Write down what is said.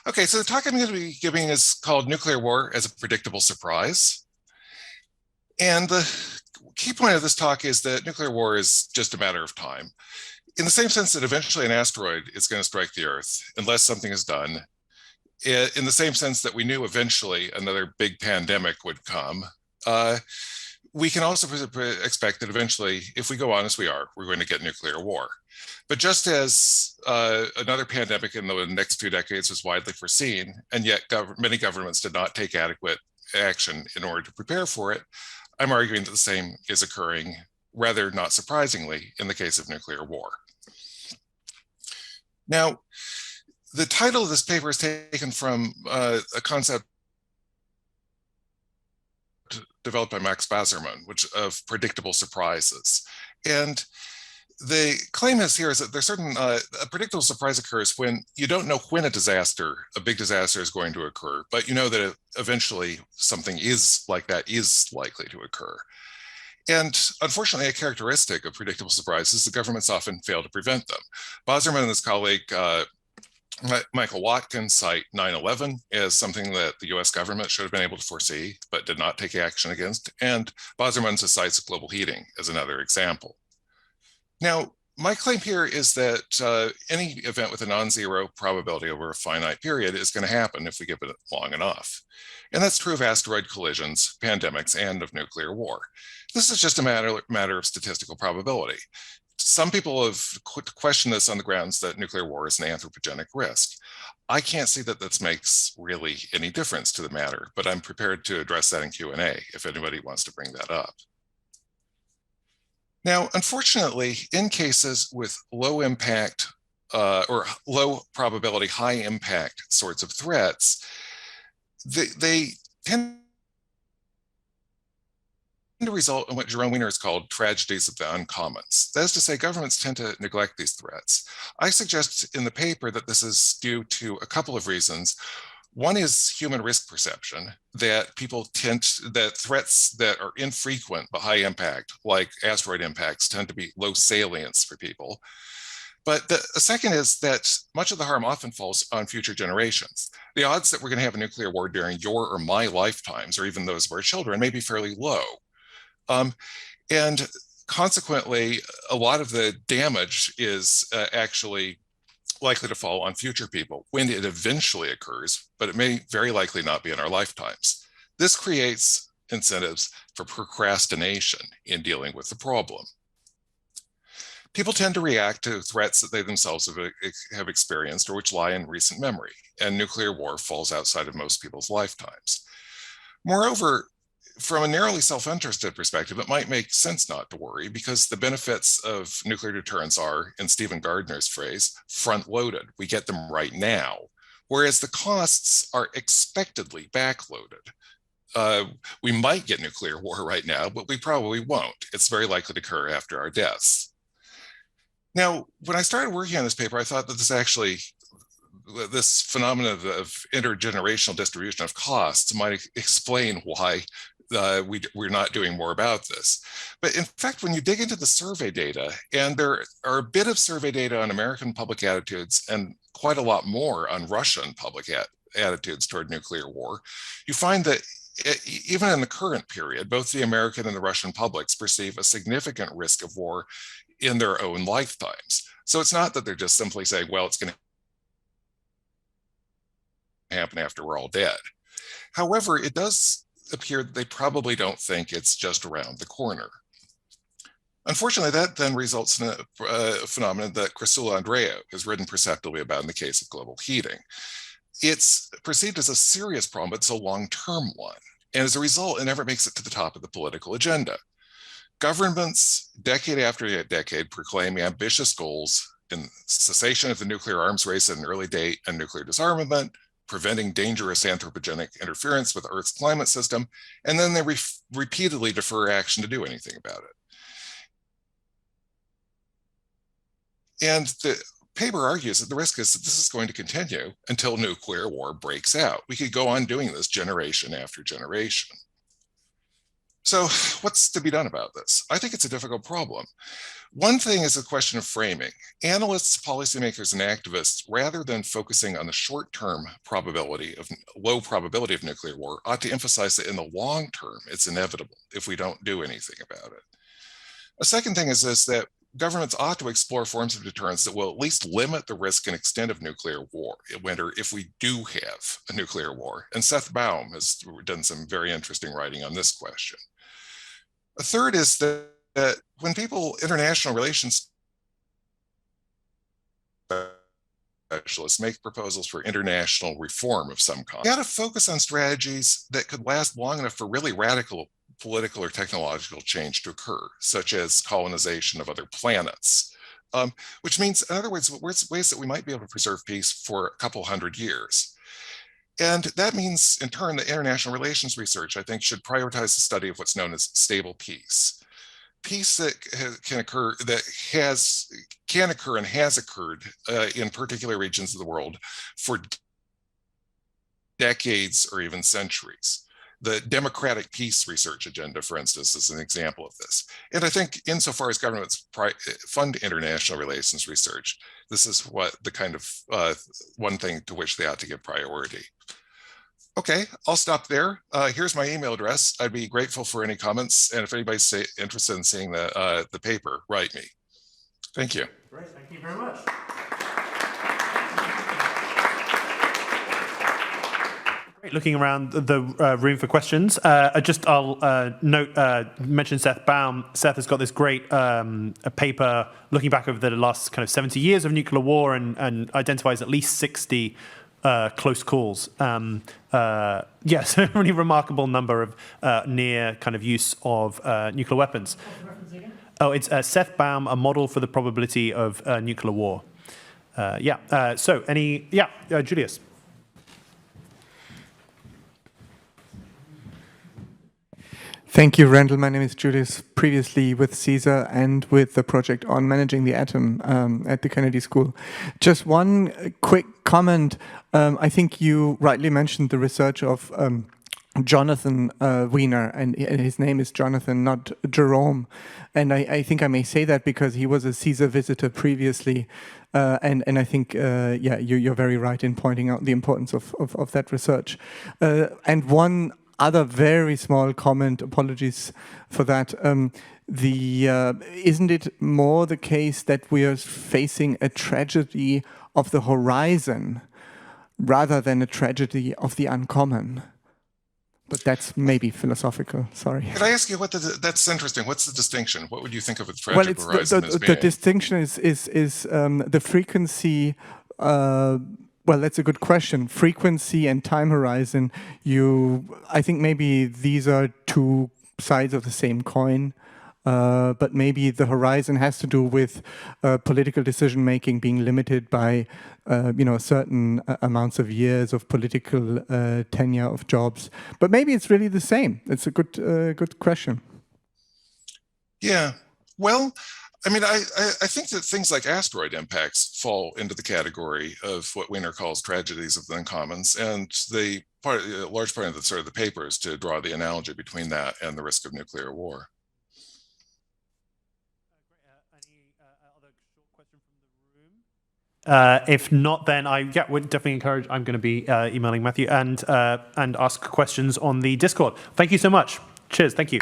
Okay, so the talk I'm going to be giving is called Nuclear War as a Predictable Surprise. And the key point of this talk is that nuclear war is just a matter of time. In the same sense that eventually an asteroid is going to strike the Earth unless something is done, in the same sense that we knew eventually another big pandemic would come, we can also expect that eventually, if we go on as we are, we're going to get nuclear war. But just as another pandemic in the next few decades was widely foreseen, and yet many governments did not take adequate action in order to prepare for it, I'm arguing that the same is occurring, rather not surprisingly, in the case of nuclear war. Now, the title of this paper is taken from a concept developed by Max Bazerman, which of predictable surprises. And the claim is here is that there's certain a predictable surprise occurs when you don't know when a big disaster is going to occur, but you know that eventually something is like that is likely to occur. And unfortunately, a characteristic of predictable surprises is that governments often fail to prevent them. Bazerman and his colleague Michael Watkins cite 9/11 as something that the US government should have been able to foresee, but did not take action against. And Bazerman cites global heating as another example. Now, my claim here is that any event with a non-zero probability over a finite period is going to happen if we give it long enough. And that's true of asteroid collisions, pandemics, and of nuclear war. This is just a matter of statistical probability. Some people have questioned this on the grounds that nuclear war is an anthropogenic risk. I can't see that this makes really any difference to the matter, but I'm prepared to address that in Q&A if anybody wants to bring that up. Now, unfortunately, in cases with low impact or low probability, high impact sorts of threats, they tend to result in what Jerome Wiener has called tragedies of the uncommons. That is to say, governments tend to neglect these threats. I suggest in the paper that this is due to a couple of reasons. One is human risk perception, that that threats that are infrequent but high impact, like asteroid impacts, tend to be low salience for people. But the second is that much of the harm often falls on future generations. The odds that we're going to have a nuclear war during your or my lifetimes, or even those of our children, may be fairly low. And consequently, a lot of the damage is actually likely to fall on future people when it eventually occurs, but it may very likely not be in our lifetimes. This creates incentives for procrastination in dealing with the problem. People tend to react to threats that they themselves have experienced or which lie in recent memory, and nuclear war falls outside of most people's lifetimes. Moreover, from a narrowly self-interested perspective, it might make sense not to worry because the benefits of nuclear deterrence are, in Stephen Gardner's phrase, front-loaded. We get them right now, whereas the costs are expectedly backloaded. We might get nuclear war right now, but we probably won't. It's very likely to occur after our deaths. Now, when I started working on this paper, I thought that this phenomenon of intergenerational distribution of costs might explain why we're not doing more about this. But in fact, when you dig into the survey data, and there are a bit of survey data on American public attitudes and quite a lot more on Russian public attitudes toward nuclear war, you find that even in the current period, both the American and the Russian publics perceive a significant risk of war in their own lifetimes. So it's not that they're just simply saying, well, it's going to happen after we're all dead. However, it does appear that they probably don't think it's just around the corner. Unfortunately, that then results in a phenomenon that Chrysula Andreou has written perceptibly about in the case of global heating. It's perceived as a serious problem, but it's a long-term one. And as a result, it never makes it to the top of the political agenda. Governments, decade after decade, proclaim ambitious goals in cessation of the nuclear arms race at an early date and nuclear disarmament, preventing dangerous anthropogenic interference with Earth's climate system, and then they repeatedly defer action to do anything about it. And the paper argues that the risk is that this is going to continue until nuclear war breaks out. We could go on doing this generation after generation. So what's to be done about this? I think it's a difficult problem. One thing is a question of framing. Analysts, policymakers, and activists, rather than focusing on the short-term low probability of nuclear war, ought to emphasize that in the long term, it's inevitable if we don't do anything about it. A second thing is this, that governments ought to explore forms of deterrence that will at least limit the risk and extent of nuclear war winter if we do have a nuclear war. And Seth Baum has done some very interesting writing on this question. A third is that when international relations specialists make proposals for international reform of some kind, they ought to focus on strategies that could last long enough for really radical political or technological change to occur, such as colonization of other planets, which means, in other words, ways that we might be able to preserve peace for a couple hundred years. And that means, in turn, that international relations research, I think, should prioritize the study of what's known as stable peace. Peace that can occur and has occurred in particular regions of the world for decades or even centuries. The democratic peace research agenda, for instance, is an example of this. And I think insofar as governments fund international relations research, this is what the kind of one thing to which they ought to give priority. Okay, I'll stop there. Here's my email address. I'd be grateful for any comments. And if anybody's interested in seeing the paper, write me. Thank you. Great, thank you very much. Great, looking around the room for questions. I'll mention Seth Baum. Seth has got this great paper looking back over the last kind of 70 years of nuclear war and identifies at least 60 close calls. Yes, a really remarkable number of near kind of use of nuclear weapons. Oh, it's Seth Baum, A Model for the Probability of Nuclear War. Julius. Thank you, Rendall. My name is Julius, previously with CSER and with the project on managing the atom at the Kennedy School. Just one quick comment. I think you rightly mentioned the research of Jonathan Wiener, and his name is Jonathan, not Jerome. And I think I may say that because he was a CSER visitor previously. And I think, you're very right in pointing out the importance of that research. And one other very small comment, apologies for that. Isn't it more the case that we are facing a tragedy of the horizon rather than a tragedy of the uncommon? But that's maybe philosophical, sorry. Could I ask you that's interesting. What's the distinction? What would you think of a tragic horizon as being? The distinction is the frequency. Well, that's a good question. Frequency and time horizon. I think maybe these are two sides of the same coin. But maybe the horizon has to do with political decision making being limited by certain amounts of years of political tenure of jobs. But maybe it's really the same. It's a good question. Yeah. Well, I mean, I think that things like asteroid impacts fall into the category of what Wiener calls tragedies of the uncommons, and a large part of the paper is to draw the analogy between that and the risk of nuclear war. Any other short question from the room? If not, then I would definitely encourage. I'm going to be emailing Matthew and ask questions on the Discord. Thank you so much. Cheers. Thank you.